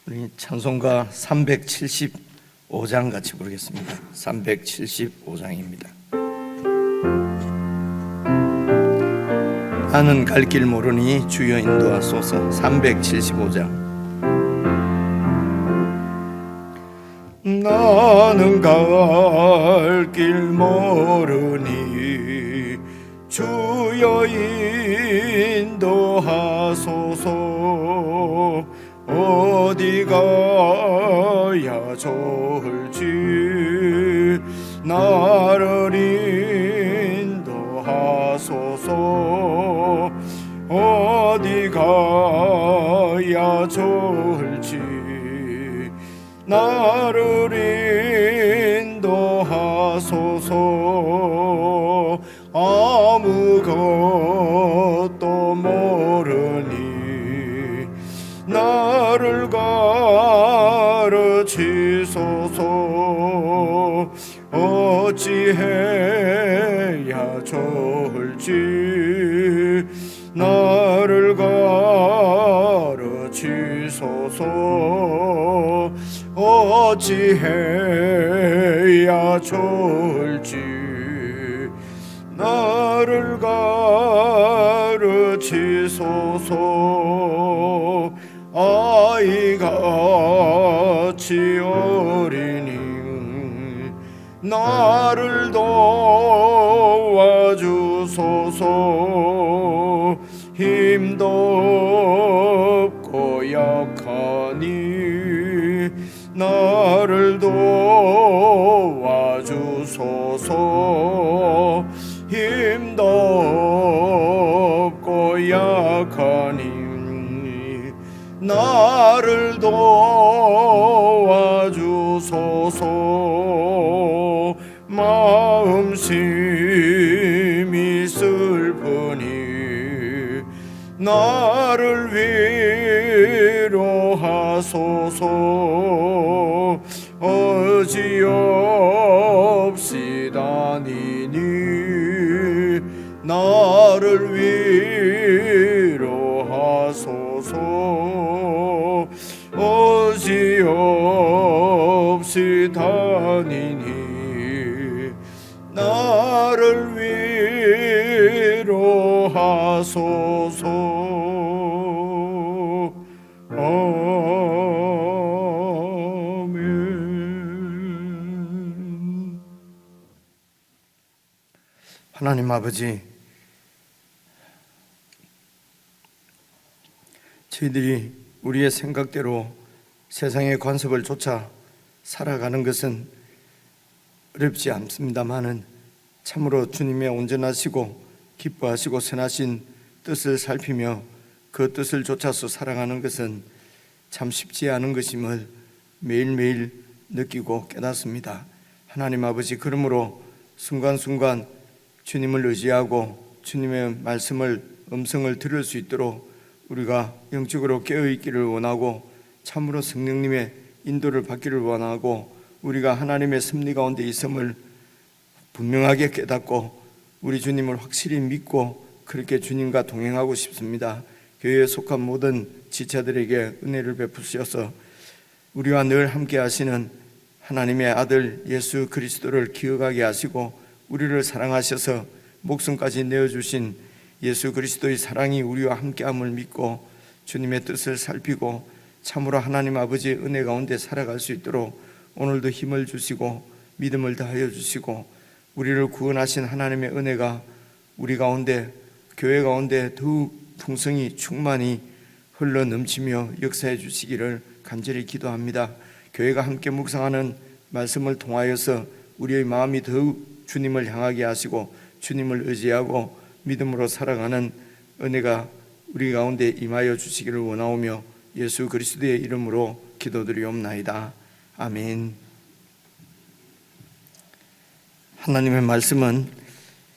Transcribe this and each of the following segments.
우리 찬송가 375장 같이 부르겠습니다. 375장입니다. 나는 갈 길 모르니 주여 인도하소서. 375장. 나는 갈 길 모르니 주여 인도하소서. 어디 가야 좋을지 나를 인도하소서. 어디 가야 좋을지 나를 인도하소서. 아무것도 모르니 나를 가르치소서. 어찌해야 좋을지 나를 가르치소서. 어찌해야 좋을지 나를 가르치소서. 아이같이 어린이 나를 도와주소서. 힘도 없고 약하니 나를 도와주소서. 힘도 없고 약하니 나를 도와주소서. 마음심이 슬프니 나를 위로하소서. 어지없이 다니니 나를 위로하소서. 어지없이 다니니 나를 위로하소서. 아멘. 하나님 아버지, 저희들이 우리의 생각대로 세상의 관습을 쫓아 살아가는 것은 어렵지 않습니다마는 참으로 주님의 온전하시고 기뻐하시고 선하신 뜻을 살피며 그 뜻을 쫓아서 살아가는 것은 참 쉽지 않은 것임을 매일매일 느끼고 깨닫습니다. 하나님 아버지, 그러므로 순간순간 주님을 의지하고 주님의 말씀을 음성을 들을 수 있도록 우리가 영적으로 깨어있기를 원하고 참으로 성령님의 인도를 받기를 원하고 우리가 하나님의 섭리 가운데 있음을 분명하게 깨닫고 우리 주님을 확실히 믿고 그렇게 주님과 동행하고 싶습니다. 교회에 속한 모든 지체들에게 은혜를 베푸셔서 우리와 늘 함께 하시는 하나님의 아들 예수 그리스도를 기억하게 하시고 우리를 사랑하셔서 목숨까지 내어주신 예수 그리스도의 사랑이 우리와 함께함을 믿고 주님의 뜻을 살피고 참으로 하나님 아버지의 은혜 가운데 살아갈 수 있도록 오늘도 힘을 주시고 믿음을 다하여 주시고 우리를 구원하신 하나님의 은혜가 우리 가운데 교회 가운데 더욱 풍성히 충만히 흘러 넘치며 역사해 주시기를 간절히 기도합니다. 교회가 함께 묵상하는 말씀을 통하여서 우리의 마음이 더욱 주님을 향하게 하시고 주님을 의지하고 믿음으로 살아가는 은혜가 우리 가운데 임하여 주시기를 원하오며 예수 그리스도의 이름으로 기도드리옵나이다. 아멘. 하나님의 말씀은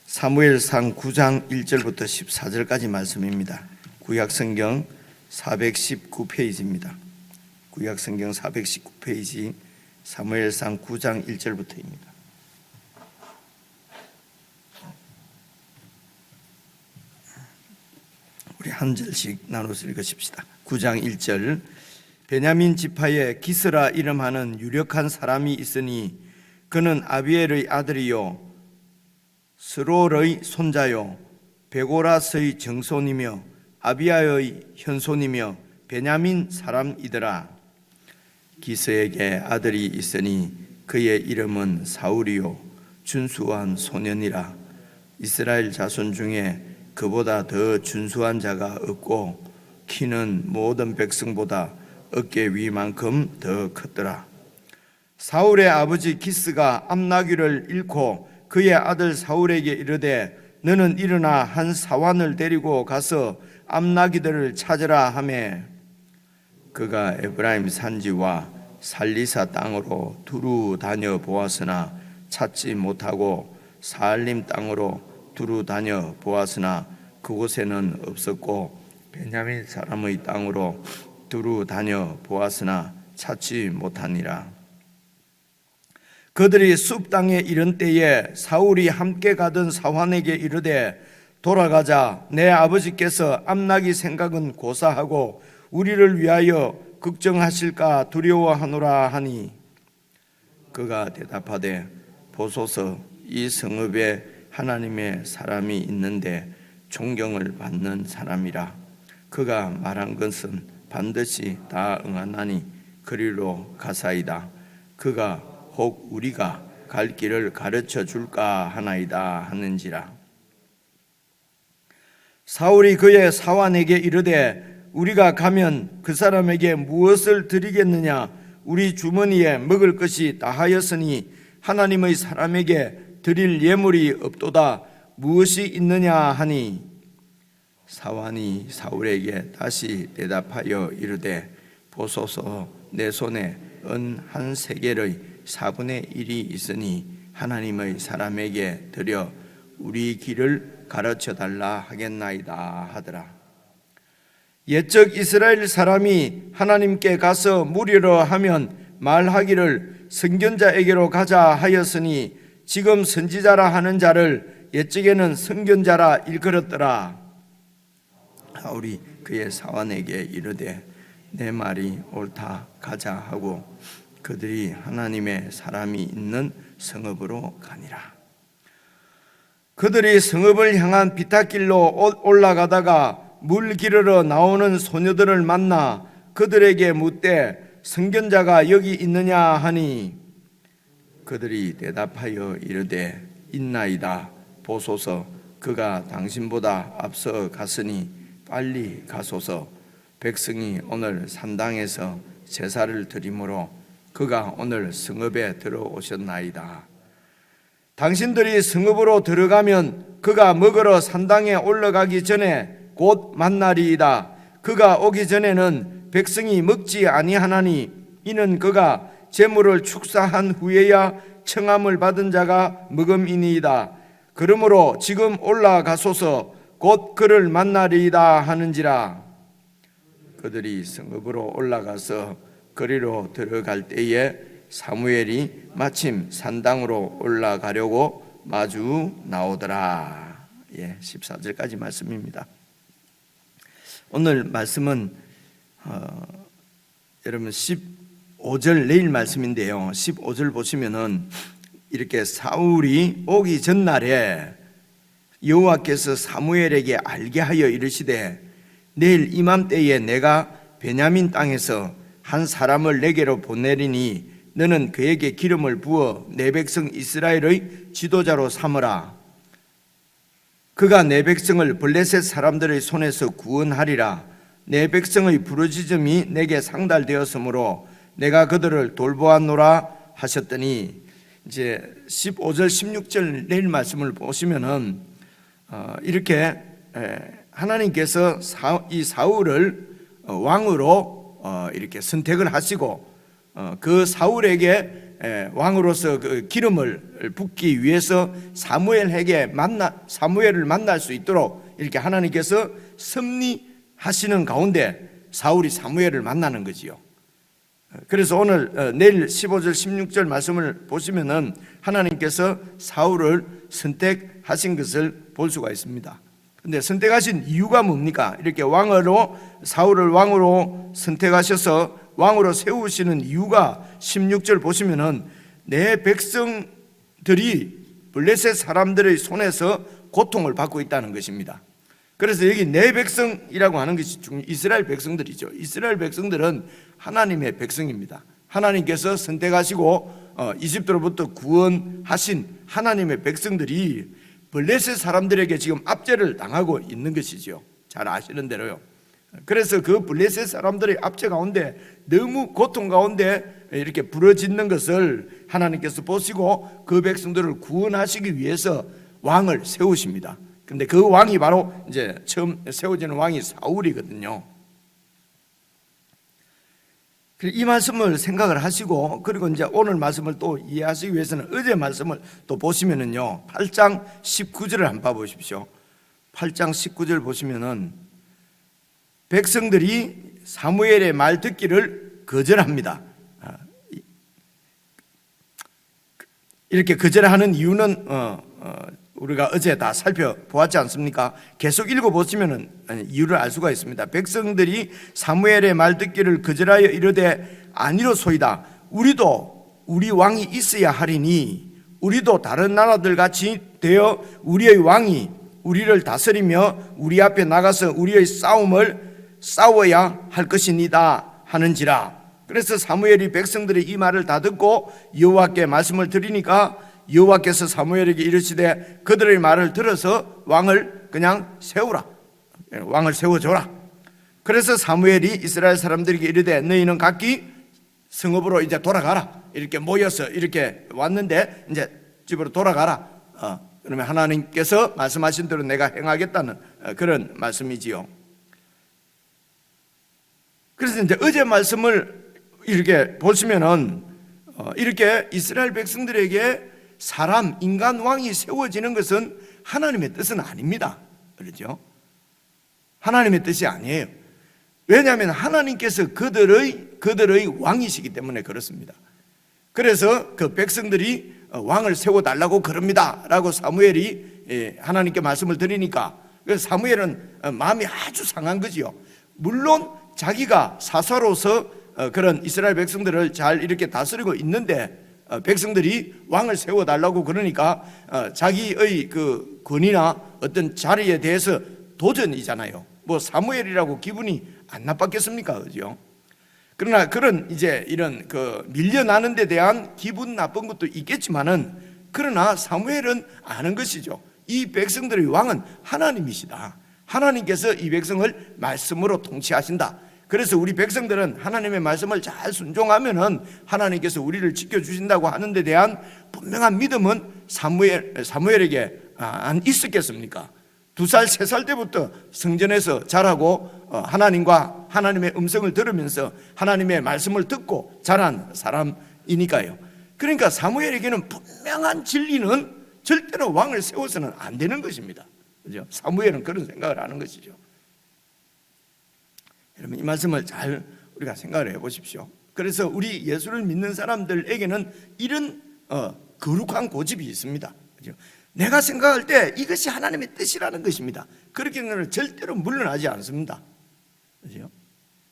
사무엘상 9장 1절부터 14절까지 말씀입니다. 구약성경 419페이지입니다. 구약성경 419페이지 사무엘상 9장 1절부터입니다. 우리 한 절씩 나눠서 읽으십시다. 9장 1절 베냐민 지파에 기스라 이름하는 유력한 사람이 있으니 그는 아비엘의 아들이요 스롤의 손자요 베고라스의 정손이며 아비아의 현손이며 베냐민 사람이더라. 기스에게 아들이 있으니 그의 이름은 사울이요 준수한 소년이라. 이스라엘 자손 중에 그보다 더 준수한 자가 없고 키는 모든 백성보다 어깨 위만큼 더 컸더라. 사울의 아버지 기스가 암나귀를 잃고 그의 아들 사울에게 이르되 너는 일어나 한 사환을 데리고 가서 암나귀들을 찾으라 하매 그가 에브라임 산지와 살리사 땅으로 두루 다녀 보았으나 찾지 못하고 사알림 땅으로 두루 다녀 보았으나 그곳에는 없었고 베냐민 사람의 땅으로 두루 다녀 보았으나 찾지 못하니라. 그들이 숲 땅에 이른 때에 사울이 함께 가던 사환에게 이르되 돌아가자. 내 아버지께서 암나귀 생각은 고사하고 우리를 위하여 걱정하실까 두려워하노라 하니 그가 대답하되 보소서 이 성읍에 하나님의 사람이 있는데 존경을 받는 사람이라. 그가 말한 것은 반드시 다 응하나니 그리로 가사이다. 그가 혹 우리가 갈 길을 가르쳐 줄까 하나이다 하는지라. 사울이 그의 사환에게 이르되 우리가 가면 그 사람에게 무엇을 드리겠느냐? 우리 주머니에 먹을 것이 다하였으니 하나님의 사람에게 드릴 예물이 없도다. 무엇이 있느냐 하니 사환이 사울에게 다시 대답하여 이르되 보소서 내 손에 은 한 세겔의 4분의 1이 있으니 하나님의 사람에게 드려 우리 길을 가르쳐 달라 하겠나이다 하더라. 옛적 이스라엘 사람이 하나님께 가서 물으려 하면 말하기를 선견자에게로 가자 하였으니 지금 선지자라 하는 자를 옛적에는 선견자라 일컬었더라. 사울이 그의 사환에게 이르되 내 말이 옳다 가자 하고 그들이 하나님의 사람이 있는 성읍으로 가니라. 그들이 성읍을 향한 비탈길로 올라가다가 물 기르러 나오는 소녀들을 만나 그들에게 묻되 선견자가 여기 있느냐 하니 그들이 대답하여 이르되 있나이다. 보소서 그가 당신보다 앞서 갔으니 빨리 가소서. 백성이 오늘 산당에서 제사를 드리므로 그가 오늘 성읍에 들어오셨나이다. 당신들이 성읍으로 들어가면 그가 먹으러 산당에 올라가기 전에 곧 만나리이다. 그가 오기 전에는 백성이 먹지 아니하나니 이는 그가 제물을 축사한 후에야 청함을 받은 자가 먹음이니이다. 그러므로 지금 올라가소서. 곧 그를 만나리이다 하는지라. 그들이 성읍으로 올라가서 거리로 들어갈 때에 사무엘이 마침 산당으로 올라가려고 마주 나오더라. 14절까지 말씀입니다. 오늘 말씀은 여러분 15절 내일 말씀인데요. 15절 보시면은 이렇게 사울이 오기 전날에 여호와께서 사무엘에게 알게 하여 이르시되 내일 이맘때에 내가 베냐민 땅에서 한 사람을 내게로 보내리니 너는 그에게 기름을 부어 내 백성 이스라엘의 지도자로 삼으라. 그가 내 백성을 블레셋 사람들의 손에서 구원하리라. 내 백성의 부르짖음이 내게 상달되었으므로 내가 그들을 돌보았노라 하셨더니 이제 15절 16절 내일 말씀을 보시면은 이렇게 하나님께서 이 사울을 왕으로 이렇게 선택을 하시고 그 사울에게 왕으로서 그 기름을 붓기 위해서 사무엘을 만날 수 있도록 이렇게 하나님께서 섭리하시는 가운데 사울이 사무엘을 만나는 거지요. 그래서 오늘 내일 15절 16절 말씀을 보시면은 하나님께서 사울을 선택하신 것을 볼 수가 있습니다. 근데 선택하신 이유가 뭡니까? 이렇게 사울을 왕으로 선택하셔서 왕으로 세우시는 이유가 16절 보시면은 내 백성들이 블레셋 사람들의 손에서 고통을 받고 있다는 것입니다. 그래서 여기 내 백성이라고 하는 것이 이스라엘 백성들이죠. 이스라엘 백성들은 하나님의 백성입니다. 하나님께서 선택하시고 이집트로부터 구원하신 하나님의 백성들이 블레셋 사람들에게 지금 압제를 당하고 있는 것이죠. 잘 아시는 대로요. 그래서 그 블레셋 사람들의 압제 가운데 너무 고통 가운데 이렇게 부러지는 것을 하나님께서 보시고 그 백성들을 구원하시기 위해서 왕을 세우십니다. 근데 그 왕이 바로 이제 처음 세워지는 왕이 사울이거든요. 이 말씀을 생각을 하시고, 그리고 이제 오늘 말씀을 또 이해하시기 위해서는 어제 말씀을 또 보시면은요, 8장 19절을 한번 봐보십시오. 8장 19절 보시면은 백성들이 사무엘의 말 듣기를 거절합니다. 이렇게 거절하는 이유는 우리가 어제 다 살펴보았지 않습니까? 계속 읽어보시면 이유를 알 수가 있습니다. 백성들이 사무엘의 말 듣기를 거절하여 이르되 아니로소이다. 우리도 우리 왕이 있어야 하리니 우리도 다른 나라들 같이 되어 우리의 왕이 우리를 다스리며 우리 앞에 나가서 우리의 싸움을 싸워야 할 것이니다 하는지라. 그래서 사무엘이 백성들의 이 말을 다 듣고 여호와께 말씀을 드리니까 여호와께서 사무엘에게 이르시되 그들의 말을 들어서 왕을 그냥 세우라. 왕을 세워줘라. 그래서 사무엘이 이스라엘 사람들에게 이르되 너희는 각기 성읍으로 이제 돌아가라. 이렇게 모여서 이렇게 왔는데 이제 집으로 돌아가라. 그러면 하나님께서 말씀하신 대로 내가 행하겠다는 그런 말씀이지요. 그래서 이제 어제 말씀을 이렇게 보시면은 이렇게 이스라엘 백성들에게 사람, 인간 왕이 세워지는 것은 하나님의 뜻은 아닙니다. 그렇죠? 하나님의 뜻이 아니에요. 왜냐하면 하나님께서 그들의 왕이시기 때문에 그렇습니다. 그래서 그 백성들이 왕을 세워달라고 그럽니다 라고 사무엘이 하나님께 말씀을 드리니까 사무엘은 마음이 아주 상한 거지요. 물론 자기가 사사로서 그런 이스라엘 백성들을 잘 이렇게 다스리고 있는데 백성들이 왕을 세워달라고 그러니까 자기의 그 권위나 어떤 자리에 대해서 도전이잖아요. 뭐 사무엘이라고 기분이 안 나빴겠습니까? 그죠? 그러나 그런 이제 이런 그 밀려나는 데 대한 기분 나쁜 것도 있겠지만은 그러나 사무엘은 아는 것이죠. 이 백성들의 왕은 하나님이시다. 하나님께서 이 백성을 말씀으로 통치하신다. 그래서 우리 백성들은 하나님의 말씀을 잘 순종하면은 하나님께서 우리를 지켜주신다고 하는 데 대한 분명한 믿음은 사무엘에게 안 있었겠습니까? 2살, 3살 때부터 성전에서 자라고 하나님과 하나님의 음성을 들으면서 하나님의 말씀을 듣고 자란 사람이니까요. 그러니까 사무엘에게는 분명한 진리는 절대로 왕을 세워서는 안 되는 것입니다. 그죠? 사무엘은 그런 생각을 하는 것이죠. 여러분, 이 말씀을 잘 우리가 생각을 해보십시오. 그래서 우리 예수를 믿는 사람들에게는 이런 거룩한 고집이 있습니다. 그죠? 내가 생각할 때 이것이 하나님의 뜻이라는 것입니다. 그렇게는 절대로 물러나지 않습니다. 그죠?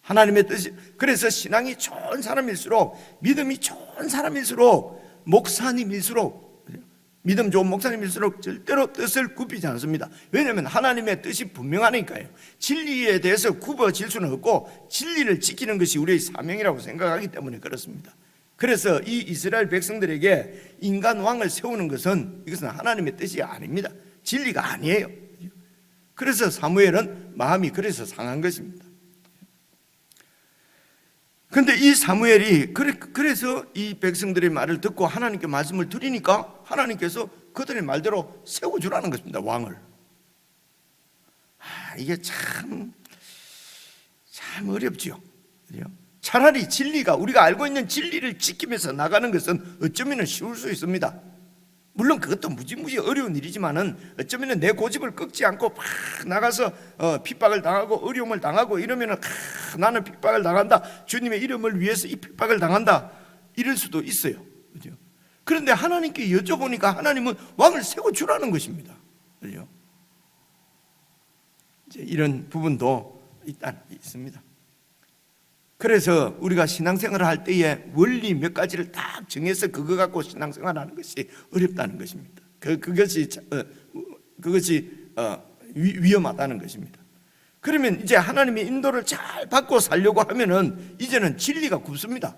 하나님의 뜻이, 그래서 신앙이 좋은 사람일수록, 믿음이 좋은 사람일수록, 목사님일수록, 믿음 좋은 목사님일수록 절대로 뜻을 굽히지 않습니다. 왜냐하면 하나님의 뜻이 분명하니까요. 진리에 대해서 굽어질 수는 없고 진리를 지키는 것이 우리의 사명이라고 생각하기 때문에 그렇습니다. 그래서 이 이스라엘 백성들에게 인간 왕을 세우는 것은 이것은 하나님의 뜻이 아닙니다. 진리가 아니에요. 그래서 사무엘은 마음이 그래서 상한 것입니다. 그런데 이 사무엘이 그래서 이 백성들의 말을 듣고 하나님께 말씀을 드리니까 하나님께서 그들의 말대로 세워주라는 것입니다. 왕을. 이게 참 어렵죠. 차라리 진리가, 우리가 알고 있는 진리를 지키면서 나가는 것은 어쩌면 쉬울 수 있습니다. 물론 그것도 무지무지 어려운 일이지만은 어쩌면 내 고집을 꺾지 않고 막 나가서 핍박을 당하고 어려움을 당하고 이러면은 나는 핍박을 당한다, 주님의 이름을 위해서 이 핍박을 당한다, 이럴 수도 있어요. 그죠? 그런데 하나님께 여쭤보니까 하나님은 왕을 세워주라는 것입니다. 그죠? 이제 이런 부분도 일단 있습니다. 그래서 우리가 신앙생활을 할 때에 원리 몇 가지를 딱 정해서 그거 갖고 신앙생활하는 것이 어렵다는 것입니다. 그것이 위험하다는 것입니다. 그러면 이제 하나님의 인도를 잘 받고 살려고 하면은 이제는 진리가 굽습니다.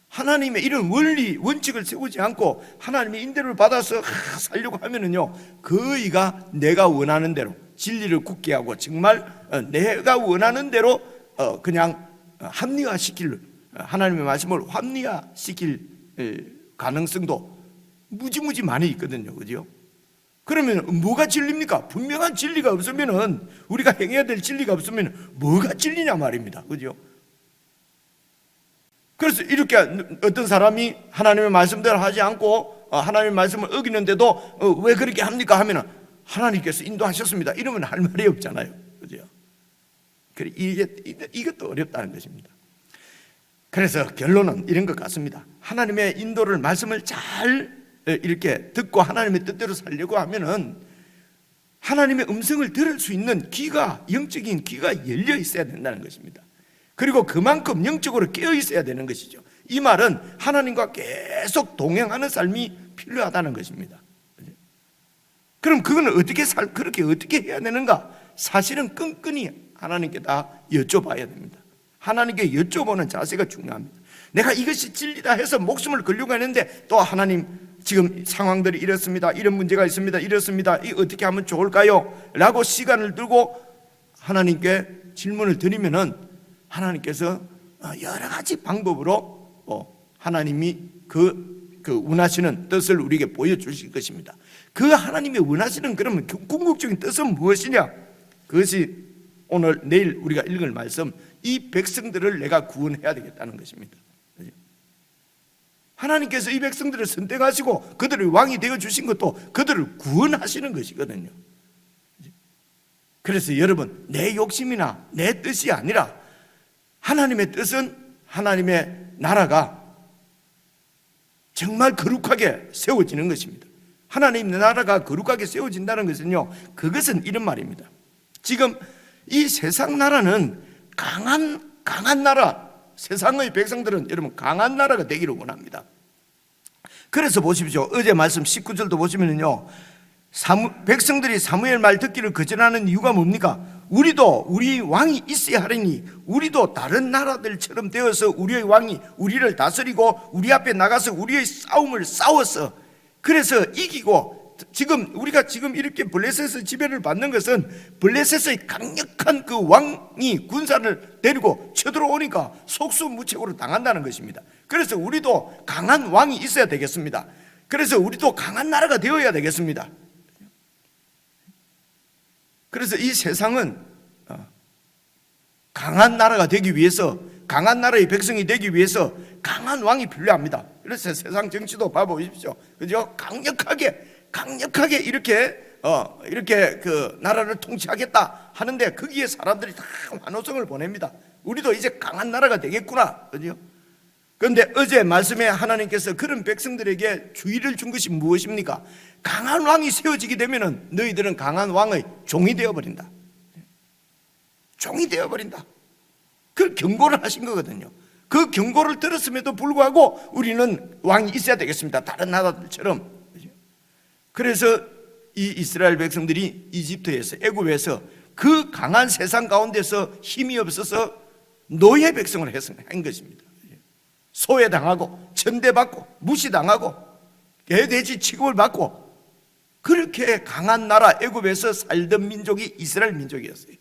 하나님의 이런 원리 원칙을 세우지 않고 하나님의 인도를 받아서 살려고 하면은요, 그이가 내가 원하는 대로 진리를 굳게 하고 정말 내가 원하는 대로 그냥 합리화시킬, 하나님의 말씀을 합리화시킬 가능성도 무지무지 많이 있거든요. 그죠? 그러면 뭐가 진리입니까? 분명한 진리가 없으면은, 우리가 행해야 될 진리가 없으면 뭐가 진리냐 말입니다. 그죠? 그래서 이렇게 어떤 사람이 하나님의 말씀대로 하지 않고 하나님의 말씀을 어기는데도 왜 그렇게 합니까? 하면은 하나님께서 인도하셨습니다. 이러면 할 말이 없잖아요. 그죠? 이것도 어렵다는 것입니다. 그래서 결론은 이런 것 같습니다. 하나님의 인도를, 말씀을 잘 이렇게 듣고 하나님의 뜻대로 살려고 하면은 하나님의 음성을 들을 수 있는 귀가, 영적인 귀가 열려 있어야 된다는 것입니다. 그리고 그만큼 영적으로 깨어 있어야 되는 것이죠. 이 말은 하나님과 계속 동행하는 삶이 필요하다는 것입니다. 그럼 그건 그렇게 어떻게 해야 되는가? 사실은 끈끈이 하나님께 다 여쭤봐야 됩니다. 하나님께 여쭤보는 자세가 중요합니다. 내가 이것이 진리다 해서 목숨을 걸려고 했는데 또 하나님, 지금 상황들이 이렇습니다, 이런 문제가 있습니다, 이렇습니다, 이 어떻게 하면 좋을까요? 라고 시간을 들고 하나님께 질문을 드리면은 하나님께서 여러 가지 방법으로 하나님이 그 원하시는 뜻을 우리에게 보여주실 것입니다. 그 하나님이 원하시는 그러면 궁극적인 뜻은 무엇이냐? 그것이 오늘 내일 우리가 읽을 말씀, 이 백성들을 내가 구원해야 되겠다는 것입니다. 하나님께서 이 백성들을 선택하시고 그들을 왕이 되어 주신 것도 그들을 구원하시는 것이거든요. 그래서 여러분, 내 욕심이나 내 뜻이 아니라 하나님의 뜻은, 하나님의 나라가 정말 거룩하게 세워지는 것입니다. 하나님의 나라가 거룩하게 세워진다는 것은요, 그것은 이런 말입니다. 지금 이 세상 나라는 강한 나라, 세상의 백성들은 여러분 강한 나라가 되기를 원합니다. 그래서 보십시오. 어제 말씀 19절도 보시면요, 백성들이 사무엘 말 듣기를 거절하는 이유가 뭡니까? 우리도 우리 왕이 있어야 하리니 우리도 다른 나라들처럼 되어서 우리의 왕이 우리를 다스리고 우리 앞에 나가서 우리의 싸움을 싸워서 그래서 이기고, 우리가 지금 이렇게 블레셋의 지배를 받는 것은 블레셋의 강력한 그 왕이 군사를 데리고 쳐들어오니까 속수무책으로 당한다는 것입니다. 그래서 우리도 강한 왕이 있어야 되겠습니다. 그래서 우리도 강한 나라가 되어야 되겠습니다. 그래서 이 세상은 강한 나라가 되기 위해서, 강한 나라의 백성이 되기 위해서 강한 왕이 필요합니다. 그래서 세상 정치도 봐보십시오. 그죠? 강력하게 이렇게 그 나라를 통치하겠다 하는데 거기에 사람들이 다 환호성을 보냅니다. 우리도 이제 강한 나라가 되겠구나. 그죠? 그런데 어제 말씀에 하나님께서 그런 백성들에게 주의를 준 것이 무엇입니까? 강한 왕이 세워지게 되면 너희들은 강한 왕의 종이 되어버린다. 종이 되어버린다. 그 경고를 하신 거거든요. 그 경고를 들었음에도 불구하고 우리는 왕이 있어야 되겠습니다. 다른 나라들처럼. 그래서 이 이스라엘 백성들이 이집트에서, 애굽에서 그 강한 세상 가운데서 힘이 없어서 노예 백성을 한 것입니다. 소외당하고 천대받고 무시당하고 개돼지 취급을 받고 그렇게 강한 나라 애굽에서 살던 민족이 이스라엘 민족이었어요.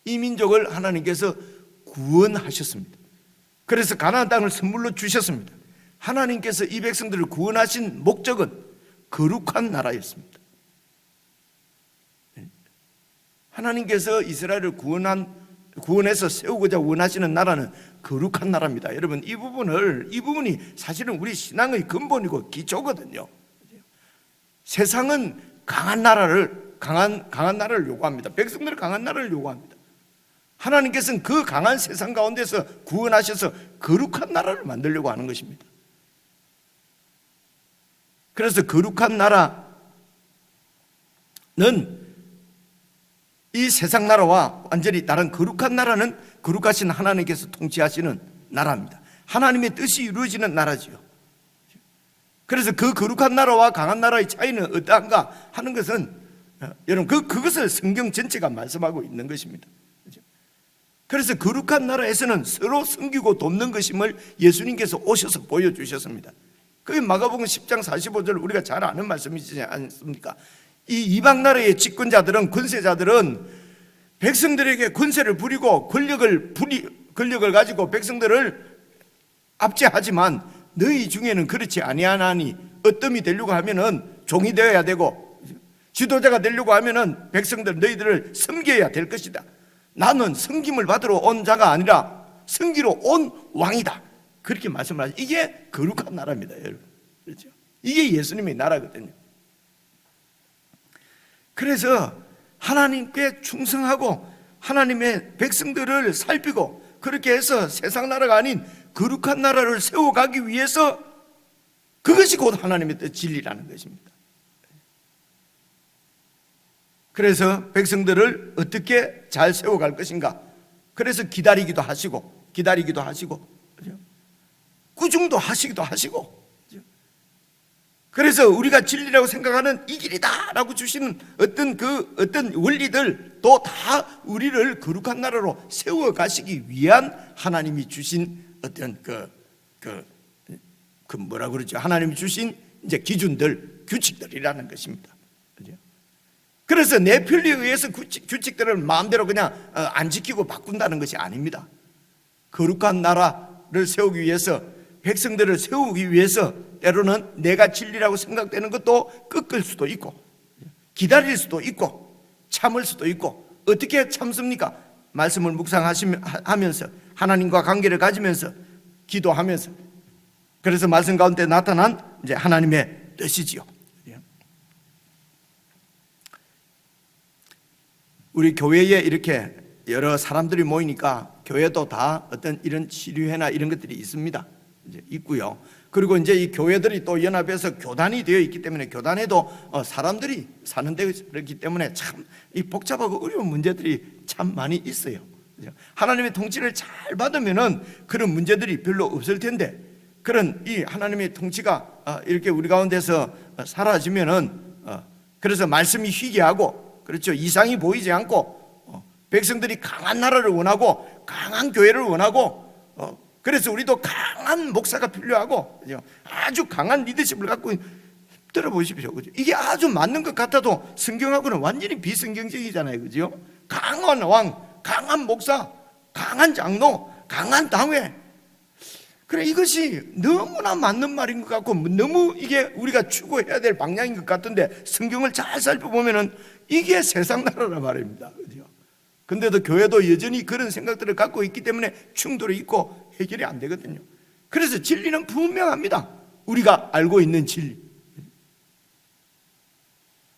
이 민족을 하나님께서 구원하셨습니다. 그래서 가나안 땅을 선물로 주셨습니다. 하나님께서 이 백성들을 구원하신 목적은 거룩한 나라였습니다. 하나님께서 이스라엘을 구원해서 세우고자 원하시는 나라는 거룩한 나라입니다. 여러분, 이 부분이 사실은 우리 신앙의 근본이고 기초거든요. 세상은 강한 나라를 요구합니다. 백성들은 강한 나라를 요구합니다. 하나님께서는 그 강한 세상 가운데서 구원하셔서 거룩한 나라를 만들려고 하는 것입니다. 그래서 거룩한 나라는 이 세상 나라와 완전히 다른 거룩한 나라는 거룩하신 하나님께서 통치하시는 나라입니다. 하나님의 뜻이 이루어지는 나라지요. 그래서 그 거룩한 나라와 강한 나라의 차이는 어떠한가 하는 것은 여러분 그것을 성경 전체가 말씀하고 있는 것입니다. 그래서 거룩한 나라에서는 서로 섬기고 돕는 것임을 예수님께서 오셔서 보여주셨습니다. 그게 마가복음 10장 45절 우리가 잘 아는 말씀이지 않습니까? 이 이방 나라의 집권자들은, 권세자들은 백성들에게 권세를 부리고 권력을 가지고 백성들을 압제하지만 너희 중에는 그렇지 아니하나니 어떤 이 되려고 하면은 종이 되어야 되고 지도자가 되려고 하면은 백성들 너희들을 섬겨야 될 것이다. 나는 섬김을 받으러 온 자가 아니라 섬기러 온 왕이다. 그렇게 말씀을 하죠. 이게 거룩한 나라입니다, 여러분. 그렇죠? 이게 예수님의 나라거든요. 그래서 하나님께 충성하고 하나님의 백성들을 살피고 그렇게 해서 세상 나라가 아닌 거룩한 나라를 세워가기 위해서 그것이 곧 하나님의 뜻 진리라는 것입니다. 그래서 백성들을 어떻게 잘 세워갈 것인가. 그래서 기다리기도 하시고 꾸중도 하시기도 하시고, 그래서 우리가 진리라고 생각하는 이 길이다 라고 주시는 어떤 원리들도 다 우리를 거룩한 나라로 세워가시기 위한 하나님이 주신 어떤 뭐라 그러죠? 하나님이 주신 이제 기준들, 규칙들이라는 것입니다. 그래서 내 편리에 의해서 규칙들을 마음대로 그냥 안 지키고 바꾼다는 것이 아닙니다. 거룩한 나라를 세우기 위해서, 백성들을 세우기 위해서 때로는 내가 진리라고 생각되는 것도 꺾을 수도 있고 기다릴 수도 있고 참을 수도 있고. 어떻게 참습니까? 말씀을 묵상하면서 하나님과 관계를 가지면서 기도하면서. 그래서 말씀 가운데 나타난 이제 하나님의 뜻이지요. 우리 교회에 이렇게 여러 사람들이 모이니까 교회도 다 어떤 이런 치료회나 이런 것들이 있습니다. 이제 있고요. 그리고 이제 이 교회들이 또 연합해서 교단이 되어 있기 때문에 교단에도 사람들이 사는 데였기 때문에 참 이 복잡하고 어려운 문제들이 참 많이 있어요. 하나님의 통치를 잘 받으면은 그런 문제들이 별로 없을 텐데, 그런 이 하나님의 통치가 이렇게 우리 가운데서 사라지면은 그래서 말씀이 희귀하고, 그렇죠, 이상이 보이지 않고 백성들이 강한 나라를 원하고 강한 교회를 원하고, 그래서 우리도 강한 목사가 필요하고 아주 강한 리더십을 갖고 들어보십시오. 그죠? 이게 아주 맞는 것 같아도 성경하고는 완전히 비성경적이잖아요. 그죠? 강한 왕, 강한 목사, 강한 장로, 강한 당회. 그래, 이것이 너무나 맞는 말인 것 같고 너무 이게 우리가 추구해야 될 방향인 것 같은데, 성경을 잘 살펴보면은 이게 세상 나라란 말입니다. 그죠? 근데도 교회도 여전히 그런 생각들을 갖고 있기 때문에 충돌이 있고 해결이 안 되거든요. 그래서 진리는 분명합니다. 우리가 알고 있는 진리.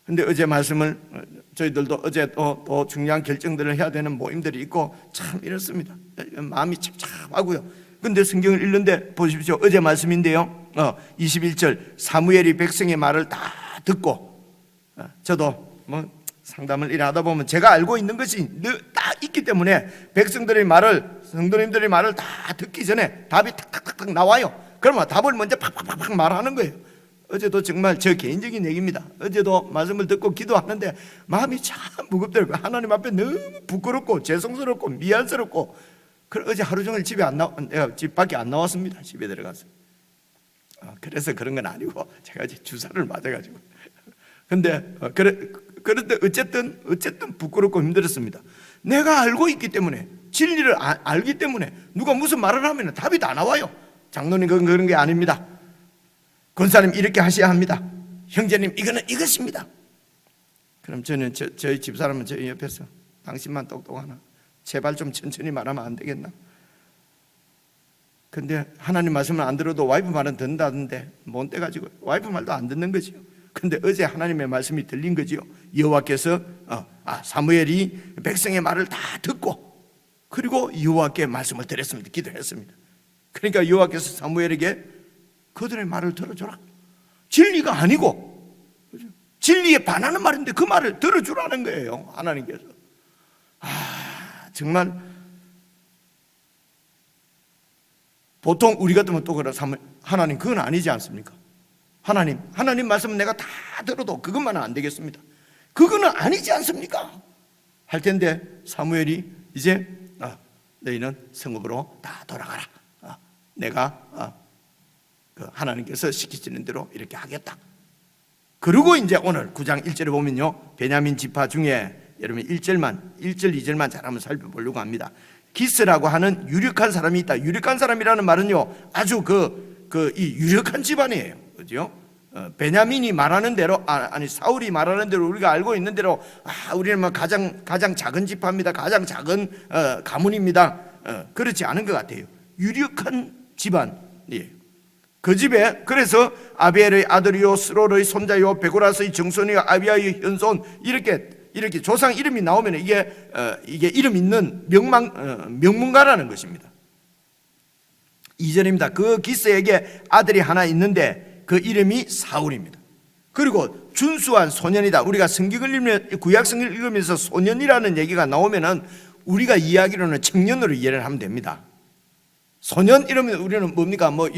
근데 어제 말씀을 저희들도 어제 또 중요한 결정들을 해야 되는 모임들이 있고 참 이렇습니다. 마음이 찹찹하고요. 근데 성경을 읽는데 보십시오. 어제 말씀인데요, 21절 사무엘이 백성의 말을 다 듣고, 저도 뭐 상담을 일하다 보면 제가 알고 있는 것이 다 있기 때문에 백성들의 말을, 성도님들의 말을 다 듣기 전에 답이 탁탁탁탁 나와요. 그러면 답을 먼저 팍팍팍팍 말하는 거예요. 어제도 정말 저 개인적인 얘기입니다. 어제도 말씀을 듣고 기도하는데 마음이 참 무겁더라고요. 하나님 앞에 너무 부끄럽고 죄송스럽고 미안스럽고. 그래서 어제 하루 종일 내가 집 밖에 안 나왔습니다. 집에 들어가서. 그래서 그런 건 아니고 제가 이제 주사를 맞아가지고. 근데 그런데 어쨌든 부끄럽고 힘들었습니다. 내가 알고 있기 때문에, 진리를 알기 때문에 누가 무슨 말을 하면 답이 다 나와요. 장로님 그런 게 아닙니다. 권사님 이렇게 하셔야 합니다. 형제님 이거는 이것입니다. 그럼 저는 저희 집사람은 저희 옆에서 당신만 똑똑하나? 제발 좀 천천히 말하면 안 되겠나? 근데 하나님 말씀을 안 들어도 와이프 말은 듣는다던데 뭔 때 가지고 와이프 말도 안 듣는 거지요. 근데 어제 하나님의 말씀이 들린 거지요. 여호와께서 사무엘이 백성의 말을 다 듣고 그리고 여호와께 말씀을 드렸습니다. 기도했습니다. 그러니까 여호와께서 사무엘에게 그들의 말을 들어줘라. 진리가 아니고 진리에 반하는 말인데 그 말을 들어주라는 거예요. 하나님께서. 정말 보통 우리 같으면 또 그렇다면 하나님 그건 아니지 않습니까? 하나님 말씀은 내가 다 들어도 그것만은 안 되겠습니다. 그거는 아니지 않습니까? 할 텐데 사무엘이 이제 너희는 성읍으로 다 돌아가라. 내가 하나님께서 시키시는 대로 이렇게 하겠다. 그리고 이제 오늘 9장 1절에 보면요, 베냐민 지파 중에 여러분 1절, 2절만 잘 한번 살펴보려고 합니다. 기스라고 하는 유력한 사람이 있다. 유력한 사람이라는 말은요, 아주 이 유력한 집안이에요. 그죠? 베냐민이 말하는 대로, 사울이 말하는 대로 우리가 알고 있는 대로, 우리는 뭐 가장 작은 지파입니다. 가장 작은 가문입니다. 그렇지 않은 것 같아요. 유력한 집안이에요. 그 집에 그래서 아비엘의 아들이요 스롤의 손자요 베고라스의 정손이요 아비아의 현손 이렇게 조상 이름이 나오면 이게 이름 있는 명문가라는 것입니다. 2절입니다. 그 기스에게 아들이 하나 있는데 그 이름이 사울입니다. 그리고 준수한 소년이다. 우리가 구약성경을 읽으면서 소년이라는 얘기가 나오면은 우리가 이야기로는 청년으로 이해를 하면 됩니다. 소년 이러면 우리는 뭡니까? 뭐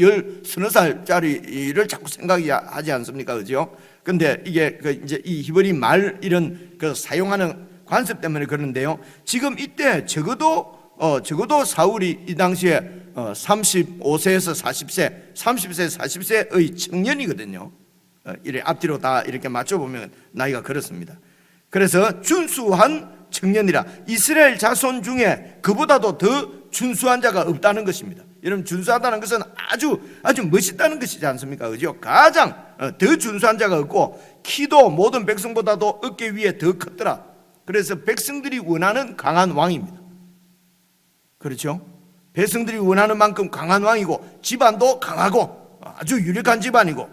서너 살짜리를 자꾸 생각하지 않습니까? 그죠? 근데 이게 이제 이 히브리 말 이런 사용하는 관습 때문에 그런데요. 지금 이때 적어도 사울이 이 당시에 35세에서 40세, 30세, 40세의 청년이거든요. 이래 앞뒤로 다 이렇게 맞춰보면 나이가 그렇습니다. 그래서 준수한 청년이라, 이스라엘 자손 중에 그보다도 더 준수한 자가 없다는 것입니다. 여러분, 준수하다는 것은 아주 멋있다는 것이지 않습니까? 그죠? 가장 더 준수한 자가 없고, 키도 모든 백성보다도 어깨 위에 더 컸더라. 그래서 백성들이 원하는 강한 왕입니다. 그렇죠? 백성들이 원하는 만큼 강한 왕이고, 집안도 강하고 아주 유력한 집안이고,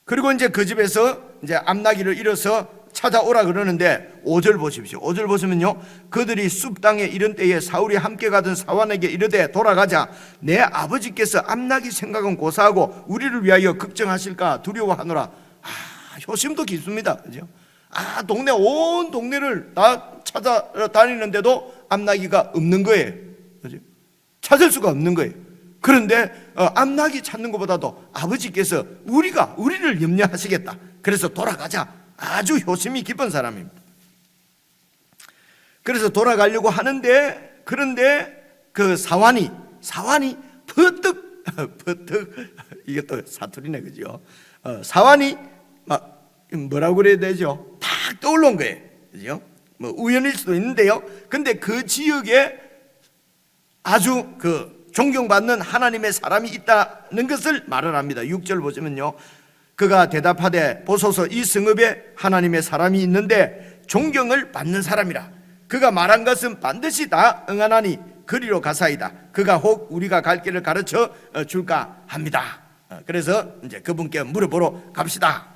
그리고 이제 그 집에서 이제 암나기를 잃어서 찾아오라 그러는데 5절 보십시오. 5절 보시면요, 그들이 숲 땅에 이른 때에 사울이 함께 가던 사환에게 이르되 돌아가자. 내 아버지께서 암나기 생각은 고사하고 우리를 위하여 걱정하실까 두려워하노라. 효심도 깊습니다. 그죠? 온 동네를 다 찾아다니는데도 암나기가 없는 거예요. 그죠? 찾을 수가 없는 거예요. 그런데 암나기 찾는 것보다도 아버지께서 우리를 염려하시겠다. 그래서 돌아가자. 아주 효심이 깊은 사람입니다. 그래서 돌아가려고 하는데, 그런데 그 사환이 퍼뜩 이것도 사투리네, 그죠? 사환이 뭐라고 그래야 되죠? 탁 떠올른 거예요. 그죠? 뭐 우연일 수도 있는데요. 근데 그 지역에 아주 존경받는 하나님의 사람이 있다는 것을 말을 합니다. 6절 보시면요, 그가 대답하되 보소서, 이 성읍에 하나님의 사람이 있는데 존경을 받는 사람이라. 그가 말한 것은 반드시 다 응하나니 그리로 가사이다. 그가 혹 우리가 갈 길을 가르쳐 줄까 합니다. 그래서 이제 그분께 물어보러 갑시다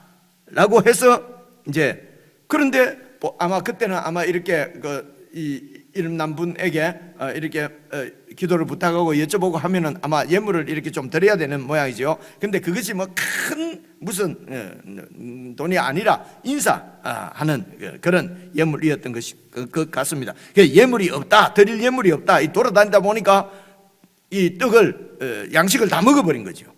라고 해서, 이제 그런데 아마 그때는 이렇게 이름 난 분에게 이렇게 기도를 부탁하고 여쭤보고 하면은 아마 예물을 이렇게 좀 드려야 되는 모양이죠. 근데 그것이 뭐 큰 무슨 돈이 아니라 인사하는 그런 예물이었던 것 같습니다. 예물이 없다, 드릴 예물이 없다. 돌아다니다 보니까 이 양식을 다 먹어버린 거죠.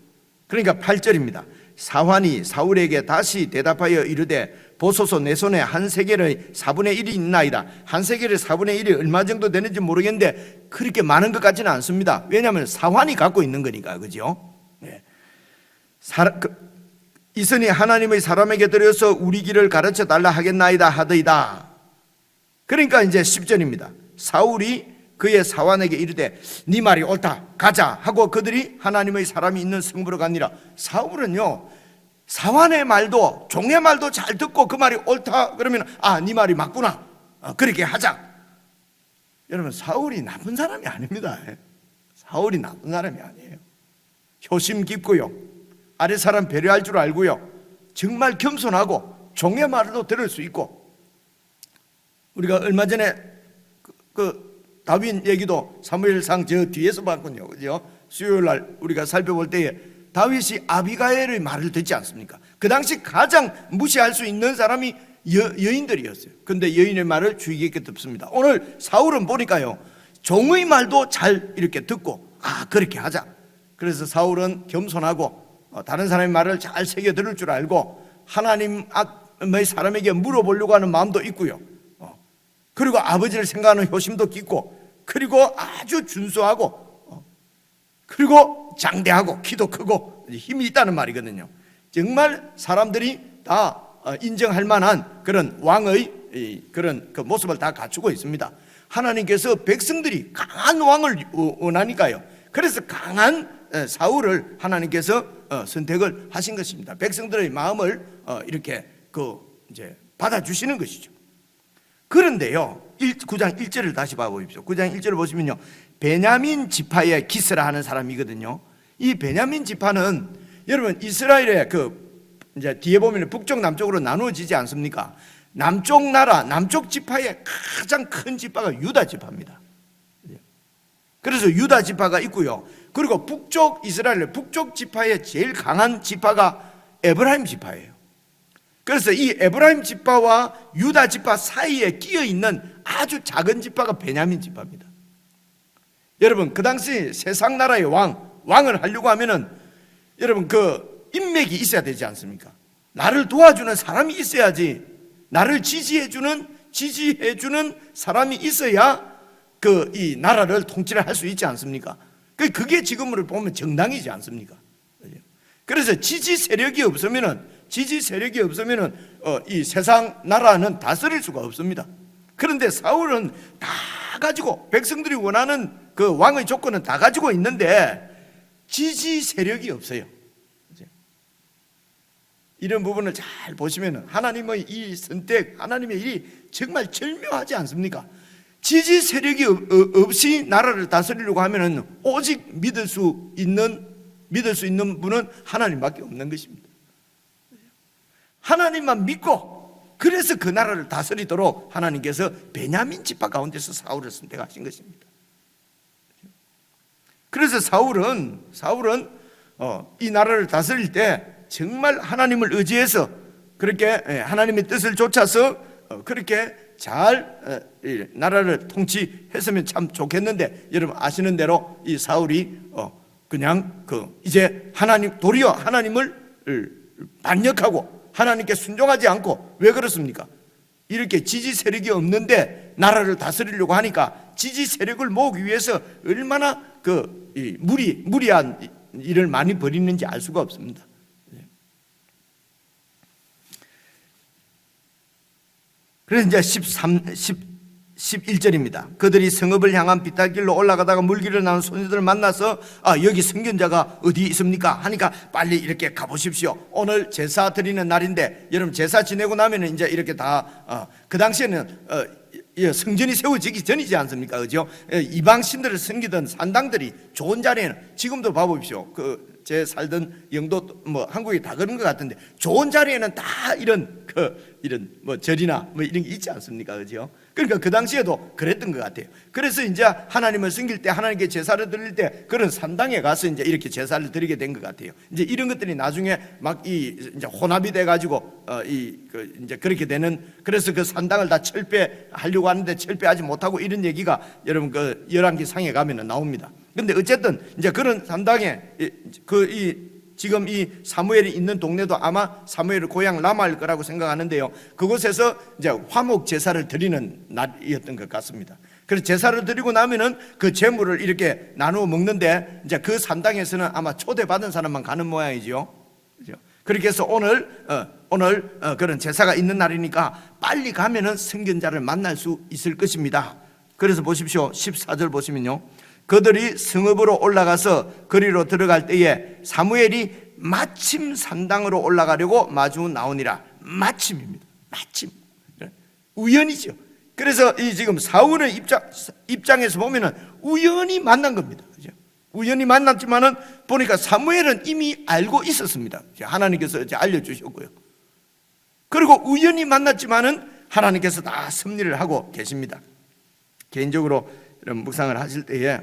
그러니까 8절입니다. 사환이 사울에게 다시 대답하여 이르되 보소서, 내 손에 한 세겔의 4분의 1이 있나이다. 한 세겔의 4분의 1이 얼마 정도 되는지 모르겠는데 그렇게 많은 것 같지는 않습니다. 왜냐하면 사환이 갖고 있는 거니까. 그죠? 네. 이선이 하나님의 사람에게 드려서 우리 길을 가르쳐 달라 하겠나이다 하더이다. 그러니까 이제 10절입니다. 사울이 그의 사환에게 이르되 네 말이 옳다, 가자 하고 그들이 하나님의 사람이 있는 성읍으로 가니라. 사울은요, 사환의 말도 종의 말도 잘 듣고 그 말이 옳다 그러면 네 말이 맞구나, 그렇게 하자. 여러분, 사울이 나쁜 사람이 아닙니다. 사울이 나쁜 사람이 아니에요. 효심 깊고요, 아래 사람 배려할 줄 알고요, 정말 겸손하고 종의 말도 들을 수 있고. 우리가 얼마 전에 다윗 얘기도 사무엘상 저 뒤에서 봤군요. 그죠? 수요일 날 우리가 살펴볼 때에 다윗이 아비가일의 말을 듣지 않습니까? 그 당시 가장 무시할 수 있는 사람이 여인들이었어요. 근데 여인의 말을 주의 깊게 듣습니다. 오늘 사울은 보니까요, 종의 말도 잘 이렇게 듣고 그렇게 하자. 그래서 사울은 겸손하고 다른 사람의 말을 잘 새겨 들을 줄 알고 하나님의 사람에게 물어보려고 하는 마음도 있고요. 그리고 아버지를 생각하는 효심도 깊고, 그리고 아주 준수하고, 그리고 장대하고 키도 크고 힘이 있다는 말이거든요. 정말 사람들이 다 인정할 만한 그런 왕의 그런 그 모습을 다 갖추고 있습니다. 하나님께서 백성들이 강한 왕을 원하니까요. 그래서 강한 사울을 하나님께서 선택을 하신 것입니다. 백성들의 마음을 이렇게 이제 받아주시는 것이죠. 그런데요, 9장 1절을 다시 봐보십시오. 9장 1절을 보시면요, 베냐민 지파의 기스라 하는 사람이거든요. 이 베냐민 지파는 여러분 이스라엘의 이제 뒤에 보면 북쪽 남쪽으로 나누어지지 않습니까? 남쪽 나라, 남쪽 지파의 가장 큰 지파가 유다 지파입니다. 그래서 유다 지파가 있고요. 그리고 북쪽 이스라엘 북쪽 지파의 제일 강한 지파가 에브라임 지파예요. 그래서 이 에브라임 지파와 유다 지파 사이에 끼어 있는 아주 작은 지파가 베냐민 지파입니다. 여러분 그 당시 세상 나라의 왕을 하려고 하면은 여러분 인맥이 있어야 되지 않습니까? 나를 도와주는 사람이 있어야지, 나를 지지해주는 사람이 있어야 이 나라를 통치를 할 수 있지 않습니까? 그게 지금으로 보면 정당이지 않습니까? 그래서 지지 세력이 없으면은 이 세상 나라는 다스릴 수가 없습니다. 그런데 사울은 다 가지고, 백성들이 원하는 그 왕의 조건은 다 가지고 있는데 지지 세력이 없어요. 이런 부분을 잘 보시면 하나님의 이 선택, 하나님의 일이 정말 절묘하지 않습니까? 지지 세력이 없이 나라를 다스리려고 하면 오직 믿을 수 있는 분은 하나님밖에 없는 것입니다. 하나님만 믿고, 그래서 그 나라를 다스리도록 하나님께서 베냐민 지파 가운데서 사울을 선택하신 것입니다. 그래서 사울은 이 나라를 다스릴 때 정말 하나님을 의지해서 그렇게 하나님의 뜻을 쫓아서 그렇게 잘 나라를 통치했으면 참 좋겠는데, 여러분 아시는 대로 이 사울이 그냥 이제 도리어 하나님을 반역하고 하나님께 순종하지 않고, 왜 그렇습니까? 이렇게 지지 세력이 없는데 나라를 다스리려고 하니까 지지 세력을 모으기 위해서 얼마나 무리한 일을 많이 벌이는지 알 수가 없습니다. 그래서 이제 11절입니다. 그들이 성읍을 향한 비탈길로 올라가다가 물길을 나눈 소녀들을 만나서 여기 선견자가 어디 있습니까? 하니까 빨리 이렇게 가보십시오. 오늘 제사 드리는 날인데, 여러분 제사 지내고 나면 이제 이렇게 다 그 당시에는 성전이 세워지기 전이지 않습니까? 그죠? 이방 신들을 섬기던 산당들이 좋은 자리에는, 지금도 봐보십시오. 제 살던 영도 한국에 다 그런 것 같은데, 좋은 자리에는 다 이런 절이나 이런 게 있지 않습니까? 그죠? 그러니까 그 당시에도 그랬던 것 같아요. 그래서 이제 하나님을 섬길 때, 하나님께 제사를 드릴 때 그런 산당에 가서 이제 이렇게 제사를 드리게 된 것 같아요. 이제 이런 것들이 나중에 이제 혼합이 돼가지고 이제 그렇게 되는, 그래서 그 산당을 다 철폐하려고 하는데 철폐하지 못하고 이런 얘기가 여러분 열왕기상에 가면은 나옵니다. 근데 어쨌든 이제 그런 산당에 지금 이 사무엘이 있는 동네도 아마 사무엘의 고향 라마일 거라고 생각하는데요, 그곳에서 이제 화목 제사를 드리는 날이었던 것 같습니다. 그래서 제사를 드리고 나면은 그 제물을 이렇게 나누어 먹는데, 이제 그 산당에서는 아마 초대받은 사람만 가는 모양이죠. 그렇게 해서 오늘 그런 제사가 있는 날이니까 빨리 가면은 선견자를 만날 수 있을 것입니다. 그래서 보십시오. 14절 보시면요, 그들이 성읍으로 올라가서 거리로 들어갈 때에 사무엘이 마침 산당으로 올라가려고 마주 나오니라. 마침입니다. 마침. 우연이죠. 그래서 이 지금 사울의 입장에서 보면은 우연히 만난 겁니다. 그죠? 우연히 만났지만은 보니까 사무엘은 이미 알고 있었습니다. 하나님께서 이제 알려주셨고요. 그리고 우연히 만났지만은 하나님께서 다 섭리를 하고 계십니다. 개인적으로 이런 묵상을 하실 때에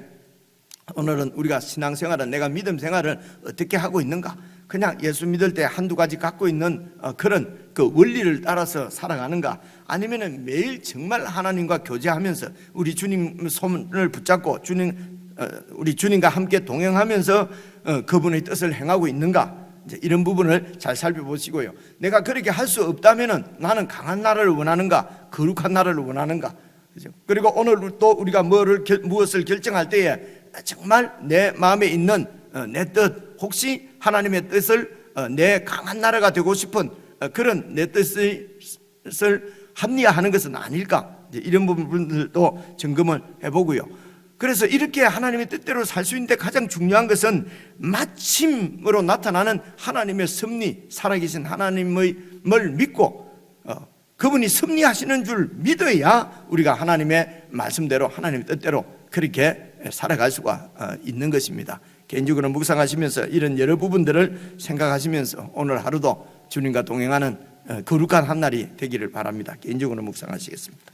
오늘은 우리가 신앙생활은, 내가 믿음 생활을 어떻게 하고 있는가? 그냥 예수 믿을 때 한두 가지 갖고 있는 그런 그 원리를 따라서 살아가는가? 아니면은 매일 정말 하나님과 교제하면서 우리 주님 손을 붙잡고 우리 주님과 함께 동행하면서 그분의 뜻을 행하고 있는가? 이제 이런 부분을 잘 살펴보시고요. 내가 그렇게 할 수 없다면은 나는 강한 나라를 원하는가? 거룩한 나라를 원하는가? 그죠? 그리고 오늘 또 우리가 무엇을 결정할 때에 정말 내 마음에 있는 내 뜻, 혹시 하나님의 뜻을 내 강한 나라가 되고 싶은 그런 내 뜻을 합리화하는 것은 아닐까? 이런 부분들도 점검을 해보고요. 그래서 이렇게 하나님의 뜻대로 살 수 있는데 가장 중요한 것은 마침으로 나타나는 하나님의 섭리, 살아계신 하나님을 믿고 그분이 섭리하시는 줄 믿어야 우리가 하나님의 말씀대로, 하나님의 뜻대로 그렇게 살아갈 수가 있는 것입니다. 개인적으로 묵상하시면서 이런 여러 부분들을 생각하시면서 오늘 하루도 주님과 동행하는 거룩한 한 날이 되기를 바랍니다. 개인적으로 묵상하시겠습니다.